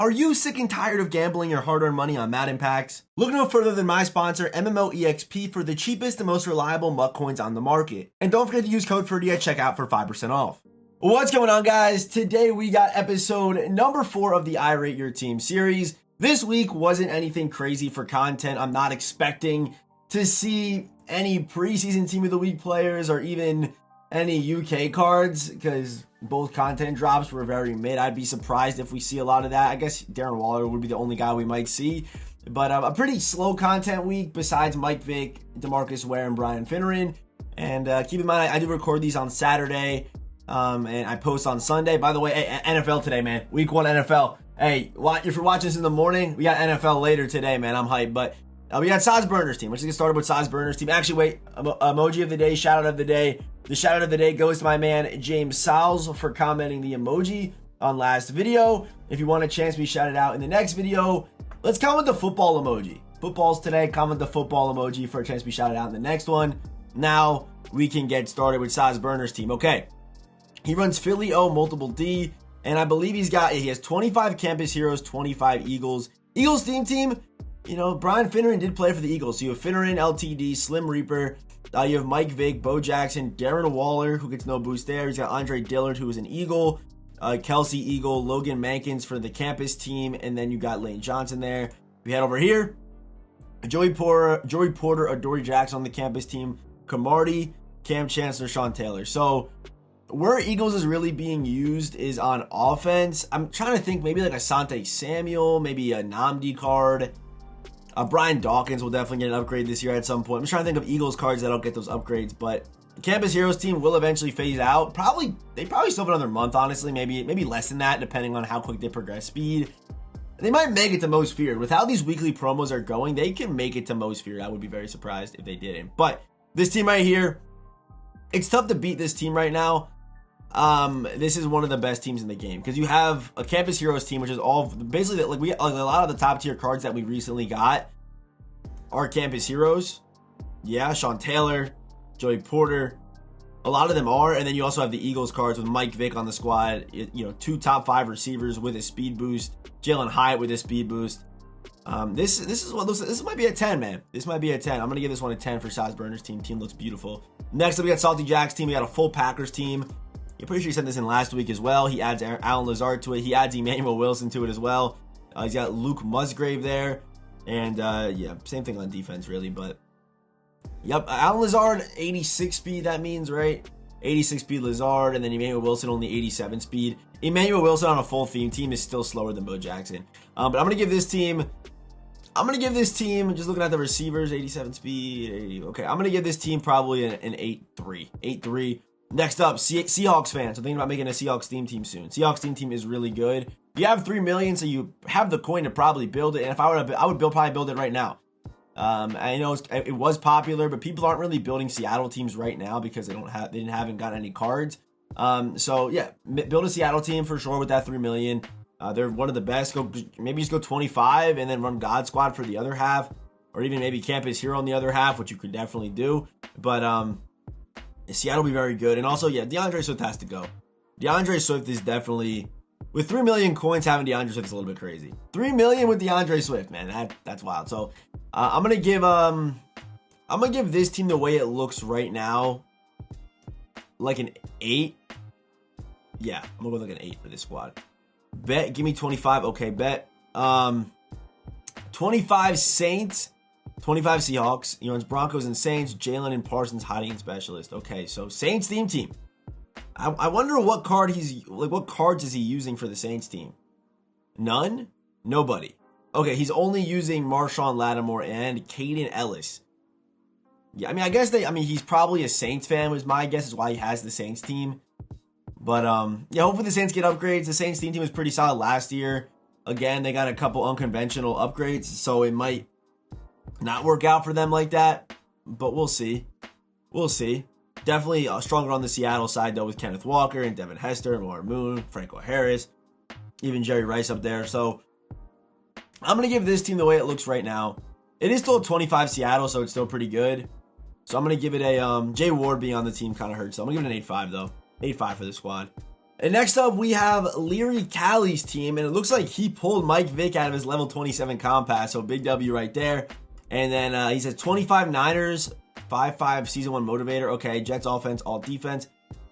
Are you sick and tired of gambling your hard-earned money on Madden packs? Look no further than my sponsor, MMOEXP, for the cheapest and most reliable MUT coins on the market. And don't forget to use code Ferdy at checkout for 5% off. What's going on, guys? Today we got episode number 4 of the I Rate Your Team series. This week wasn't anything crazy for content. I'm not expecting to see any preseason Team of the Week players or even any UK cards because both content drops were very mid. I'd be surprised if we see a lot of that. I guess Darren Waller would be the only guy we might see. But a pretty slow content week besides Mike Vick, DeMarcus Ware, and Brian Finneran. And keep in mind, I do record these on Saturday and I post on Sunday. By the way, NFL today, man. Week 1 NFL. Hey, if you're watching this in the morning, we got NFL later today, man. I'm hyped. But we got Souse Burner's team. Let's get started with Souse Burner's team. Actually, wait. Emoji of the day, shout out of the day. The shout out of the day goes to my man James Souse for commenting the emoji on last video. If you want a chance to be shouted out in the next video, let's comment the football emoji. Football's today. Comment the football emoji for a chance to be shouted out in the next one. Now we can get started with Souse Burner's team. Okay. He runs Philly O, multiple D, and I believe he has 25 Campus Heroes, 25 Eagles. Eagles team, you know, Brian Finneran did play for the Eagles. So you have Finneran, LTD, Slim Reaper. You have Mike Vick, Bo Jackson, Darren Waller, who gets no boost there. He's got Andre Dillard, who is an Eagle. Kelsey Eagle, Logan Mankins for the campus team. And then you got Lane Johnson there. We head over here. Joey Porter, Adoree Jackson on the campus team. Camardi, Cam Chancellor, Sean Taylor. So where Eagles is really being used is on offense. I'm trying to think maybe like Asante Samuel, maybe a Nnamdi card. Brian Dawkins will definitely get an upgrade this year at some point. I'm trying to think of Eagles cards that don't get those upgrades, but the Campus Heroes team will eventually phase out. They probably still have another month, honestly, maybe less than that, depending on how quick they progress speed. They might make it to most feared. With how these weekly promos are going, they can make it to most feared. I would be very surprised if they didn't. But this team right here, it's tough to beat this team right now. This is one of the best teams in the game because you have a Campus Heroes team, which is all basically like a lot of the top tier cards that we recently got are Campus Heroes. Yeah, Sean Taylor, Joey Porter, a lot of them are, and then you also have the Eagles cards with Mike Vick on the squad. You know, 2 top 5 receivers with a speed boost, Jalen Hyatt with a speed boost. This might be a 10, man. This might be a 10. I'm gonna give this one a 10 for Souse Burner's team. Team looks beautiful. Next up, we got Salty Jack's team. We got a full Packers team. I'm pretty sure he sent this in last week as well. He adds Alan Lazard to it. He adds Emmanuel Wilson to it as well. He's got Luke Musgrave there. And, yeah, same thing on defense, really. But, yep, Alan Lazard, 86 speed, that means, right? 86 speed Lazard. And then Emmanuel Wilson, only 87 speed. Emmanuel Wilson on a full theme team is still slower than Bo Jackson. But I'm going to give this team, just looking at the receivers, 87 speed. 80, okay, I'm going to give this team probably an 8-3. 8-3. Next up, Seahawks fans. I'm thinking about making a Seahawks theme team soon. Seahawks team is really good. You have $3 million, so you have the coin to probably build it. And if I were to, I would probably build it right now. I know it was popular, but people aren't really building Seattle teams right now because they haven't got any cards. So yeah, build a Seattle team for sure with that $3 million. They're one of the best. Maybe just go 25 and then run God Squad for the other half, or even maybe Campus Hero on the other half, which you could definitely do. But Seattle will be very good. And also, yeah, DeAndre Swift has to go. DeAndre Swift is definitely, with 3 million coins, having DeAndre Swift is a little bit crazy. 3 million with DeAndre Swift, man, that's wild. So I'm gonna give this team the way it looks right now, like an 8. Yeah, I'm gonna go like an 8 for this squad. Bet, give me 25. Okay, bet. 25 Saints. 25 Seahawks. He runs Broncos and Saints. Jalen and Parsons hiding specialist. Okay, so Saints theme team. I wonder what cards is he using for the Saints team? None? Nobody. Okay, he's only using Marshawn Lattimore and Caden Ellis. Yeah, I mean, I guess he's probably a Saints fan, was my guess, is why he has the Saints team. But yeah, hopefully the Saints get upgrades. The Saints team was pretty solid last year. Again, they got a couple unconventional upgrades, so it might not work out for them like that, but we'll see. Definitely stronger on the Seattle side though, with Kenneth Walker and Devin Hester and Warren Moon, Franco Harris, even Jerry Rice up there. So I'm gonna give this team the way it looks right now. It is still a 25 Seattle, so it's still pretty good. So I'm gonna give it a Jay Ward being on the team kind of hurts. So I'm gonna give it an 8-5 though. 8-5 for the squad. And next up, we have Leary Cali's team, and it looks like he pulled Mike Vick out of his level 27 comp pass, so big W right there. And then he says 25 Niners, 5-5 season 1 motivator. Okay, Jets offense, all defense.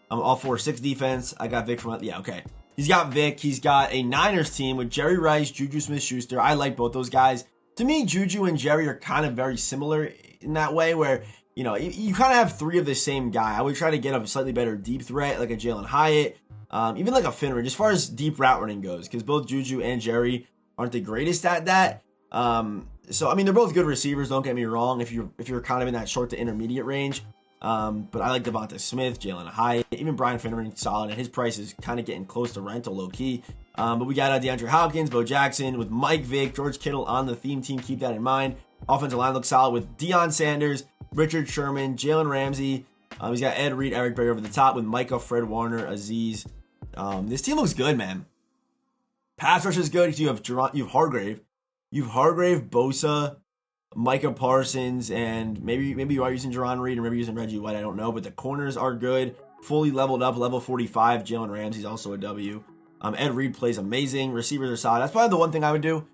All 4-6 defense. I got Vick from, yeah, okay. He's got Vick. He's got a Niners team with Jerry Rice, Juju Smith-Schuster. I like both those guys. To me, Juju and Jerry are kind of very similar in that way where, you know, you kind of have three of the same guy. I would try to get a slightly better deep threat, like a Jalen Hyatt. Even like a Finridge, as far as deep route running goes, because both Juju and Jerry aren't the greatest at that. So I mean, they're both good receivers. Don't get me wrong. If you're kind of in that short to intermediate range, but I like Devonta Smith, Jalen Hyatt, even Brian Finridge, solid, and his price is kind of getting close to rental, low key. But we got DeAndre Hopkins, Bo Jackson with Mike Vick, George Kittle on the theme team. Keep that in mind. Offensive line looks solid with Deion Sanders, Richard Sherman, Jalen Ramsey. He's got Ed Reed, Eric Berry over the top with Micah, Fred Warner, Aziz. This team looks good, man. Pass rush is good. You have Hargrave. You have Hargrave, Bosa, Micah Parsons, and maybe you are using Jerron Reed or maybe using Reggie White. I don't know, but the corners are good. Fully leveled up, level 45. Jalen Ramsey's also a W. Ed Reed plays amazing. Receivers are solid. That's probably the one thing I would do.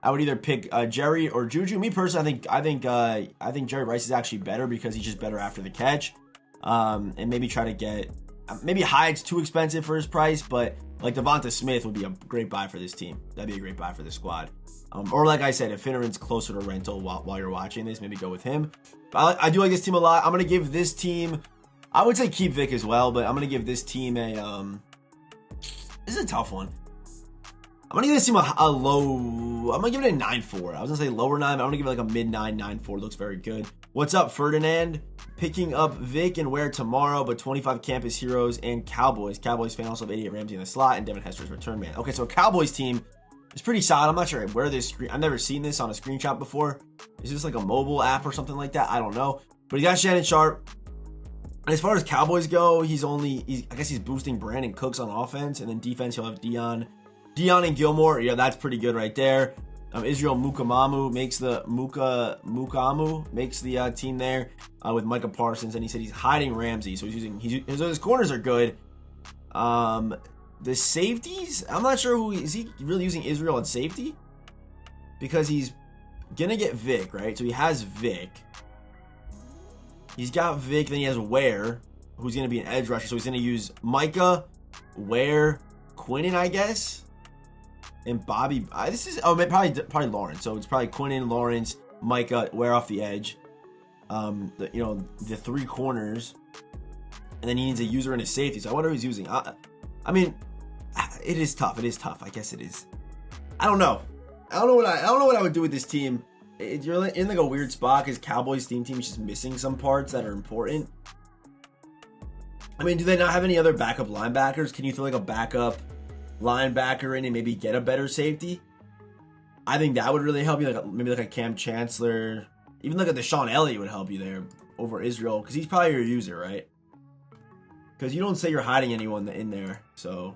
I would either pick Jerry or Juju. Me personally, I think Jerry Rice is actually better because he's just better after the catch. And maybe try to get. Maybe Hyatt's too expensive for his price, but like Devonta Smith would be a great buy for this team. That'd be a great buy for the squad. Or like I said, if Finneran's closer to rental while you're watching this, maybe go with him. But I do like this team a lot. I'm going to give this team, I would say keep Vic as well, but I'm going to give this team this is a tough one. I'm going to give this team a low, I'm going to give it a 9.4. I was going to say lower 9, but I'm going to give it like a mid 9, 9.4. Looks very good. What's up, Ferdinand? Picking up Vic and Ware tomorrow, but 25 Campus Heroes and Cowboys. Cowboys fan also have 88 Ramsey in the slot and Devin Hester's return man. Okay, so a Cowboys team is pretty solid. I'm not sure where this screen, I've never seen this on a screenshot before. Is this like a mobile app or something like that? I don't know. But he got Shannon Sharp. And as far as Cowboys go, I guess he's boosting Brandon Cooks on offense, and then defense he'll have Dion and Gilmore. Yeah, that's pretty good right there. Israel Mukamu makes the team there with Micah Parsons, and he said he's hiding Ramsey, so his corners are good. The safeties, I'm not sure is he really using Israel at safety, because he's gonna get Vic, right? So he has Vic. He's got Vic, then he has Ware, who's gonna be an edge rusher. So he's gonna use Micah, Ware, Quinnen, I guess. And Bobby, probably Lawrence. So it's probably Quinnen, Lawrence, Micah, Ware off the edge. The three corners, and then he needs a user and a safety. So I wonder who he's using. I mean, it is tough. It is tough. I guess it is. I don't know. I don't know what I would do with this team. You're in like a weird spot because Cowboys team is just missing some parts that are important. I mean, do they not have any other backup linebackers? Can you throw like a backup linebacker in and maybe get a better safety? I think that would really help you. Maybe like a Cam Chancellor, even like a Deshaun Elliott would help you there over Israel, because he's probably your user, right? Because you don't say you're hiding anyone in there. So,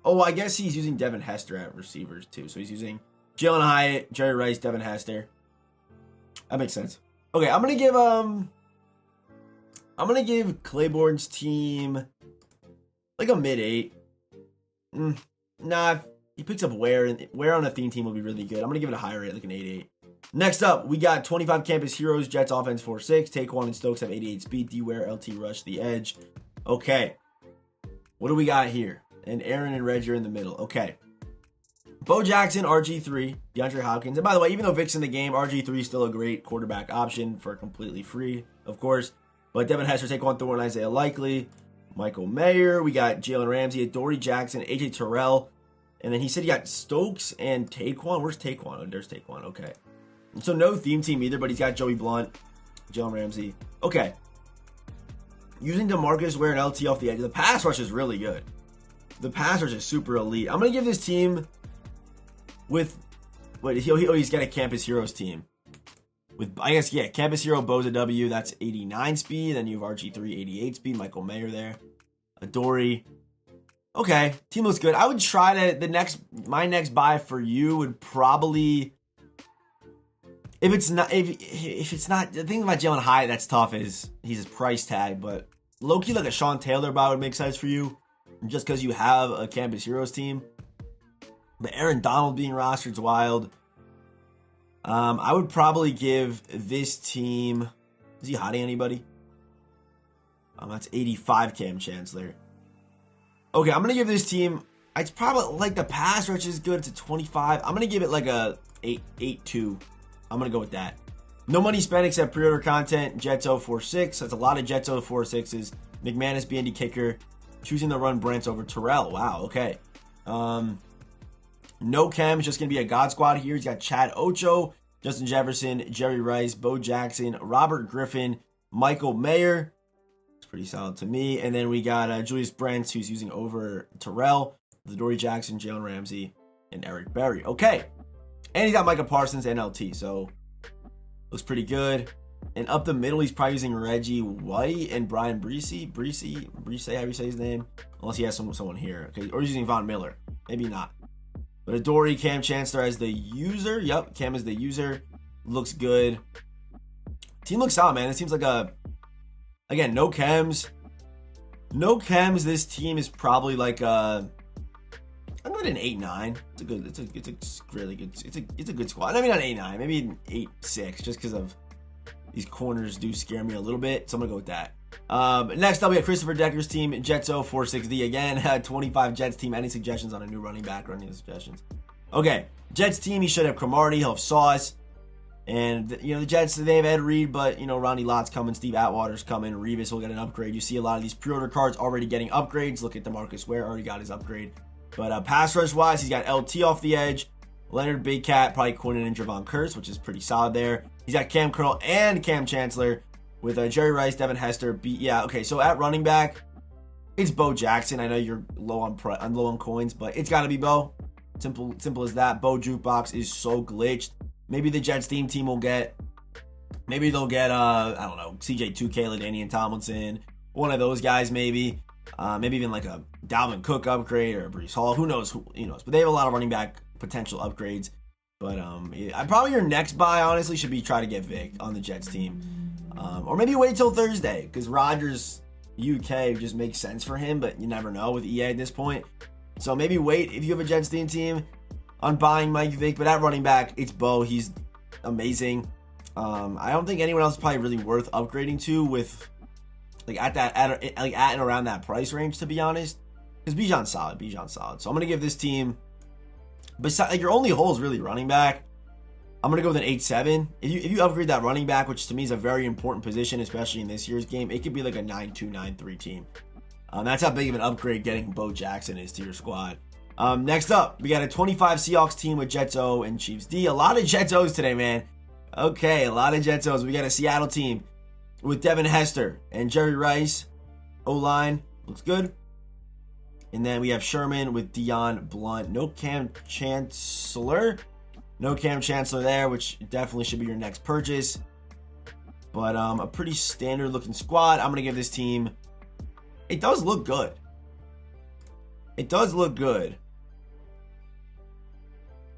I guess he's using Devin Hester at receivers too. So he's using Jalen Hyatt, Jerry Rice, Devin Hester. That makes sense. Okay, I'm gonna give Claiborne's team like a mid 8. Nah, he picks up Ware, and Ware on a theme team will be really good. I'm gonna give it a higher rate, like an 8.8. Next up, we got 25 Campus Heroes, Jets offense 4-6. Taquan and Stokes have 88 speed. D-Ware, LT Rush, the edge. Okay, what do we got here? And Aaron and Reg are in the middle. Okay, Bo Jackson, RG3, DeAndre Hopkins. And by the way, even though Vic's in the game, RG3 is still a great quarterback option for completely free, of course. But Devin Hester, Taquan Thornton, Isaiah Likely, Michael Mayer. We got Jalen Ramsey, Dory Jackson, AJ Terrell. And then he said he got Stokes and Taquan. Where's Taquan? Oh, there's Taquan. Okay. So no theme team either, but he's got Joey Blunt, Jalen Ramsey. Okay. Using DeMarcus Ware and LT off the edge. The pass rush is really good. The pass rush is super elite. I'm going to give this team with... he's got a Campus Heroes team. With, I guess, yeah, Campus Hero, Boza W, that's 89 speed. Then you have RG3, 88 speed. Michael Mayer there. Adoree. Okay, team looks good. I would try to, my next buy for you would probably, if it's not, the thing about Jalen Hyatt that's tough is he's his price tag, but low-key like a Sean Taylor buy would make sense for you. just because you have a Campus Heroes team. But Aaron Donald being rostered is wild. I would probably give this team... Is he hiding anybody? That's 85 Cam Chancellor. Okay, I'm going to give this team... It's probably like the pass rush is good. It's a 25. I'm going to give it like a 8-2. I'm going to go with that. No money spent except pre-order content. Jets 046. That's a lot of Jets 046s. McManus, BND kicker. Choosing to run Brents over Terrell. Wow, okay. No Chem is just going to be a God Squad here. He's got Chad Ocho, Justin Jefferson, Jerry Rice, Bo Jackson, Robert Griffin, Michael Mayer. It's pretty solid to me. And then we got Julius Brents, who's using over Terrell, Dory Jackson, Jalen Ramsey, and Eric Berry. Okay. And he's got Micah Parsons and LT, so looks pretty good. And up the middle, he's probably using Reggie White and Brian Breesy, how do you say his name? Unless he has someone here. Okay. Or he's using Von Miller. Maybe not. But Adoree, Cam Chancellor as the user. Yep, Cam is the user. Looks good. Team looks solid, man. It seems like again, no chems. No chems. This team is probably like I'm going an 8-9. It's a really good. It's a good squad. I mean, not 8-9, maybe an 8-6, just because of these corners do scare me a little bit. So I'm gonna go with that. Next up, we have Christopher Decker's team, Jets 046D again. 25 Jets team. Any suggestions on a new running back or any suggestions? Okay, Jets team. He should have Cromartie. He'll have Sauce. And the Jets, they have Ed Reed, but Ronnie Lott's coming, Steve Atwater's coming, Revis will get an upgrade. You see a lot of these pre-order cards already getting upgrades. Look at DeMarcus Ware, already got his upgrade. But pass rush wise, he's got LT off the edge, Leonard Big Cat, probably Quinnen and Javon Curse, which is pretty solid there. He's got Cam Curl and Cam Chancellor with Jerry Rice, Devin Hester. Okay, so at running back, it's Bo Jackson. I know you're low on coins, but it's got to be Bo. Simple as that. Bo Jukebox is so glitched. Maybe the Jets team will get, maybe they'll get, I don't know, CJ2K, LaDainian Tomlinson, one of those guys maybe. Maybe even like a Dalvin Cook upgrade or a Breece Hall. Who knows? But they have a lot of running back potential upgrades. But probably your next buy, honestly, should be try to get Vic on the Jets team. Or maybe wait till Thursday, because Rodgers UK just makes sense for him, but you never know with EA at this point. So maybe wait if you have a Jets team on buying Mike Vick, but at running back, it's Bo. He's amazing. I don't think anyone else is probably really worth upgrading to with at and around that price range, to be honest. Because Bijan's solid. So I'm gonna give this team, besides your only hole is really running back, I'm gonna go with an 8-7. If you upgrade that running back, which to me is a very important position, especially in this year's game, it could be like a 9-2, 9-3 team. That's how big of an upgrade getting Bo Jackson is to your squad. Next up, we got a 25 Seahawks team with Jets O and Chiefs D. A lot of Jets O's today, man. Okay, a lot of Jets O's. We got a Seattle team with Devin Hester and Jerry Rice. O-line looks good. And then we have Sherman with Dion Blunt. No Cam Chancellor. No Cam Chancellor there, which definitely should be your next purchase. But a pretty standard looking squad. I'm going to give this team... It does look good. It does look good.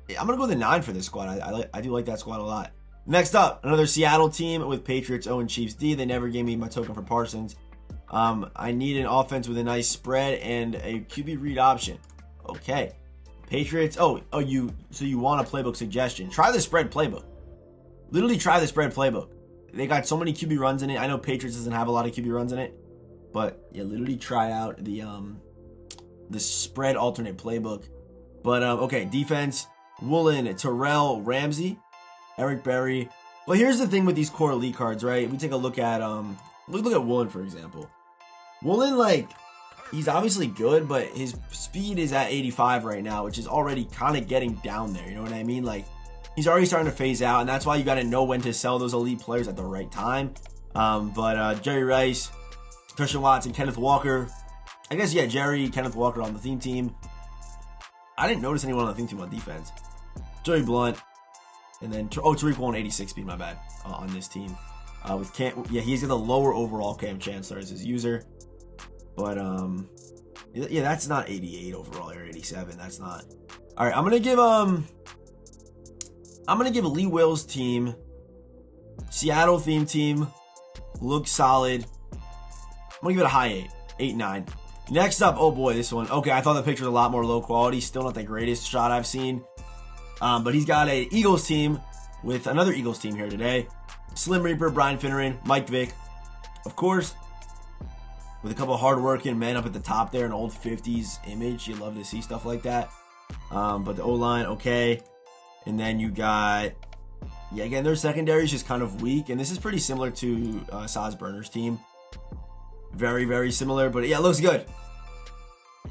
I'm going to go with a 9 for this squad. I do like that squad a lot. Next up, another Seattle team with Patriots O and Chiefs D. They never gave me my token for Parsons. I need an offense with a nice spread and a QB read option. Okay. Patriots. So you want a playbook suggestion. Try the spread playbook. Literally try the spread playbook. They got so many QB runs in it. I know Patriots doesn't have a lot of QB runs in it. But yeah, literally try out the spread alternate playbook. But okay, defense, Woolen, Terrell, Ramsey, Eric Berry. Well, here's the thing with these core elite cards, right? We take a look at look at Woolen, for example. Woolen, he's obviously good, but his speed is at 85 right now, which is already kind of getting down there. You know what I mean? He's already starting to phase out, and that's why you got to know when to sell those elite players at the right time. But Jerry Rice, Christian Watson, Kenneth Walker. I guess, yeah, Jerry, Kenneth Walker on the theme team. I didn't notice anyone on the theme team on defense. Joey Blunt. And then, Tariq Woolen, 86 speed, my bad, on this team. He's got the lower overall Cam Chancellor as his user. But, yeah, that's not 88 overall or 87. That's not. All right, I'm going to give Lee Will's team, Seattle theme team, looks solid. I'm going to give it a high 8, 8-9. Next up, oh boy, this one. Okay, I thought the picture was a lot more low quality. Still not the greatest shot I've seen. But he's got a Eagles team with another Eagles team here today. Slim Reaper, Brian Finneran, Mike Vick, of course, with a couple of hard-working men up at the top there, an old 50s image. You love to see stuff like that. But the O-line, okay. And then you got, yeah, again, their secondary is just kind of weak. And this is pretty similar to Saz Burner's team. Very, very similar. But yeah, it looks good.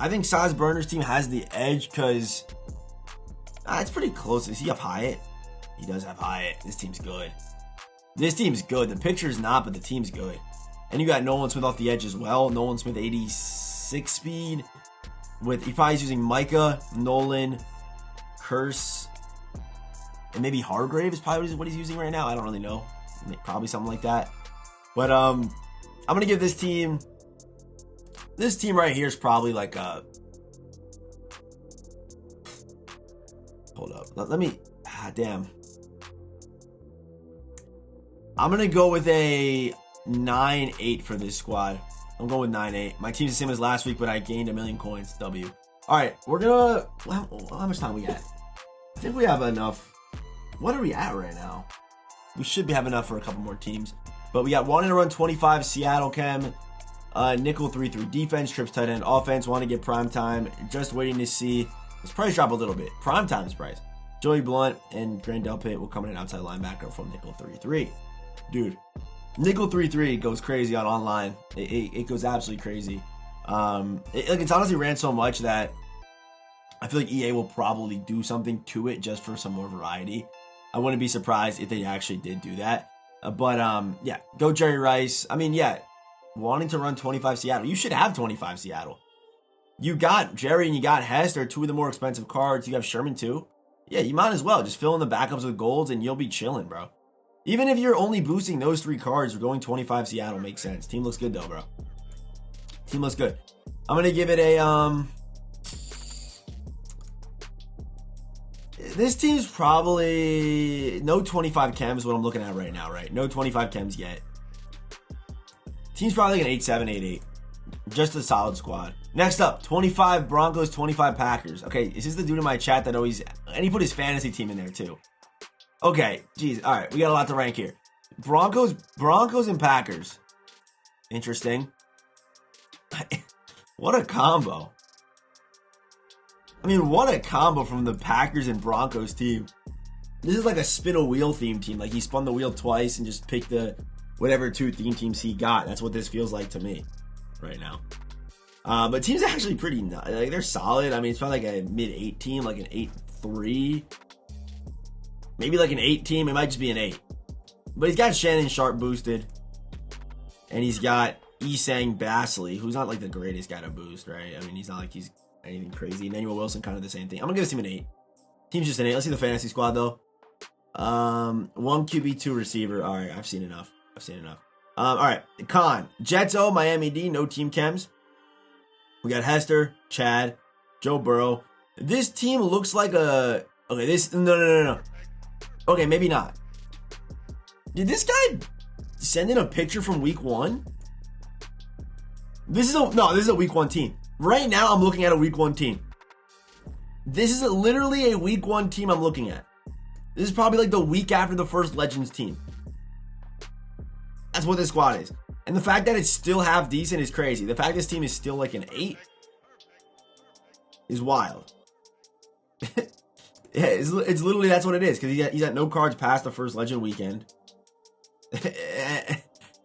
I think Saz Burner's team has the edge because it's pretty close. Does he have Hyatt? He does have Hyatt. This team's good. This team's good. The picture's not, but the team's good. And you got Nolan Smith off the edge as well. Nolan Smith 86 speed. He probably is using Micah, Nolan, Curse, and maybe Hargrave is probably what he's using right now. I don't really know. Probably something like that. But I'm going to give this team right here is probably like a... Hold up. Let me... damn. I'm going to go with a 9-8 for this squad. I'm going with 9-8. My team's the same as last week, but I gained 1,000,000 coins. W. All right, we're going to... How much time we got? I think we have enough. What are we at right now? We should have enough for a couple more teams. But we got wanting to run 25 Seattle Chem, nickel 3-3 defense, trips tight end offense, want to get prime time. Just waiting to see this price drop a little bit. Prime time's price. Joey Blunt and Grant Delpit will come in an outside linebacker from nickel 3-3. Dude, nickel 3-3 goes crazy on online. It goes absolutely crazy. It's honestly ran so much that I feel like EA will probably do something to it just for some more variety. I wouldn't be surprised if they actually did do that. Yeah, go Jerry Rice. I mean, yeah, wanting to run 25 Seattle. You should have 25 Seattle. You got Jerry and you got Hess. They're two of the more expensive cards. You have Sherman too. Yeah, you might as well. Just fill in the backups with golds and you'll be chilling, bro. Even if you're only boosting those 3 cards, going 25 Seattle makes sense. Team looks good though, bro. Team looks good. I'm going to give it a, this team's probably no 25 chems, what I'm looking at right now, right? No 25 chems yet. Team's probably like an 8-7, 8-8. Just a solid squad. Next up, 25 Broncos, 25 Packers. Okay, is this the dude in my chat that always... And he put his fantasy team in there too. Okay, geez. All right, we got a lot to rank here. Broncos and Packers. Interesting. What a combo. I mean, what a combo from the Packers and Broncos team. This is like a spin a wheel theme team. Like he spun the wheel twice and just picked the whatever 2 theme teams he got. That's what this feels like to me right now. But team's actually pretty, like they're solid. I mean, it's probably like a mid-8 team, like an 8-3. Maybe like an 8 team. It might just be an 8. But he's got Shannon Sharp boosted. And he's got Esang Basley, who's not like the greatest guy to boost, right? I mean, he's not like he's anything crazy. Emmanuel Wilson, kind of the same thing. I'm going to give this team an 8. Team's just an 8. Let's see the fantasy squad, though. 1 QB, 2 receiver. All right, I've seen enough. All right, Con. Jetso, Miami D, no team chems. We got Hester, Chad, Joe Burrow. This team looks like a... Okay, this... No. Okay, maybe not. Did this guy send in a picture from week 1? This is a week 1 team. Right now, I'm looking at a week 1 team. This is literally a week 1 team I'm looking at. This is probably like the week after the first Legends team. That's what this squad is. And the fact that it's still half decent is crazy. The fact this team is still like an 8 is wild. Yeah, it's literally that's what it is. Because he's got no cards past the first Legend weekend.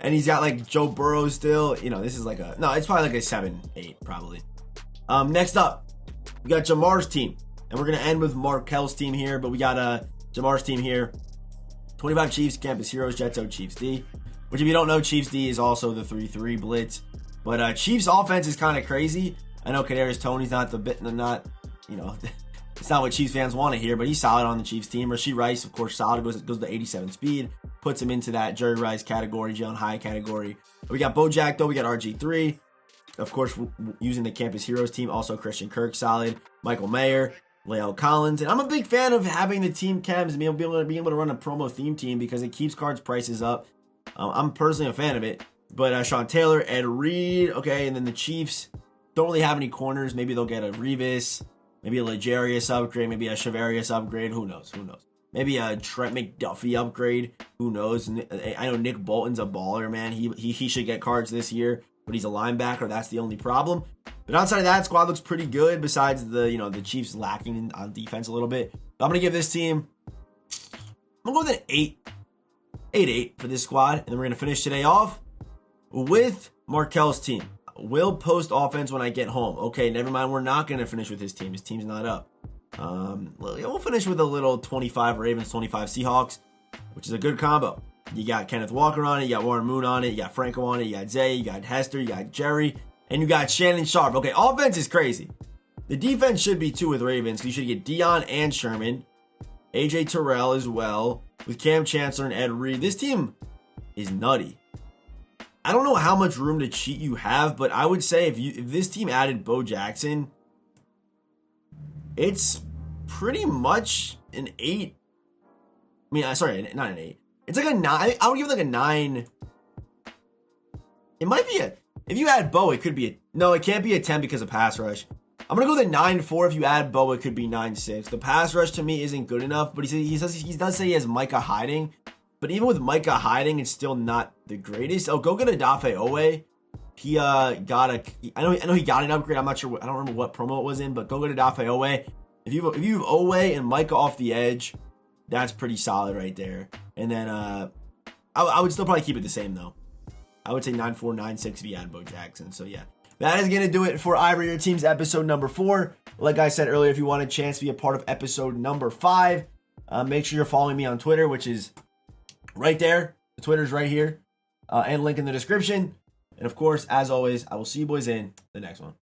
And he's got like Joe Burrow still. You know, this is like a... No, it's probably like a 7-8 probably. Next up, we got Jamar's team. And we're going to end with Markel's team here. But we got Jamar's team here. 25 Chiefs, Campus Heroes, Jetso, Chiefs D. Which if you don't know, Chiefs D is also the 3-3 blitz. But Chiefs offense is kind of crazy. I know Kadarius Toney's not you know, it's not what Chiefs fans want to hear, but he's solid on the Chiefs team. Rasheed Rice, of course, solid, goes to 87 speed. Puts him into that Jerry Rice category, Jalen High category. We got Bojack, though. We got RG3. Of course, using the Campus Heroes team. Also, Christian Kirk, solid. Michael Mayer, Lael Collins. And I'm a big fan of having the team chems and being able to run a promo theme team because it keeps cards prices up. I'm personally a fan of it. But Sean Taylor, Ed Reed, okay, and then the Chiefs. Don't really have any corners. Maybe they'll get a Revis, maybe a Legarius upgrade, maybe a Shavarius upgrade. Who knows? Who knows? Maybe a Trent McDuffie upgrade. Who knows? I know Nick Bolton's a baller, man. He should get cards this year, but he's a linebacker. That's the only problem. But outside of that, squad looks pretty good. Besides the Chiefs lacking on defense a little bit. But I'm gonna give this team. I'm gonna go with an 8-8 for this squad, and then we're gonna finish today off with Markel's team. Will post offense when I get home. Okay, never mind. We're not gonna finish with his team. His team's not up. We'll finish with a little 25 Ravens, 25 Seahawks, which is a good combo. You got Kenneth Walker on it, you got Warren Moon on it, you got Franco on it, you got Zay, you got Hester, you got Jerry, and you got Shannon Sharp. Okay, offense is crazy. The defense should be too with Ravens. You should get Dion and Sherman, AJ Terrell as well, with Cam Chancellor and Ed Reed. This team is nutty. I don't know how much room to cheat you have, but I would say if this team added Bo Jackson, it's pretty much an 8. I mean, sorry, not an 8. It's like a 9. I would give it like a 9. It might be if you add Bo, it could be no, it can't be a 10 because of pass rush. I'm going to go with a 9-4. If you add Bo, it could be 9-6. The pass rush to me isn't good enough, but he does say he has Micah hiding. But even with Micah hiding, it's still not the greatest. Oh, go get Odafe Owe. He got I know he got an upgrade. I'm not sure. I don't remember what promo it was in, but go get Odafe Owe. If you have Owe and Micah off the edge, that's pretty solid right there. And then I would still probably keep it the same though. I would say 9-4, 9-6 if you add Bo Jackson. So yeah, that is gonna do it for Ivory Your Teams episode number 4. Like I said earlier, if you want a chance to be a part of episode number 5, make sure you're following me on Twitter, which is right there. The Twitter's right here, and link in the description. And of course, as always, I will see you boys in the next one.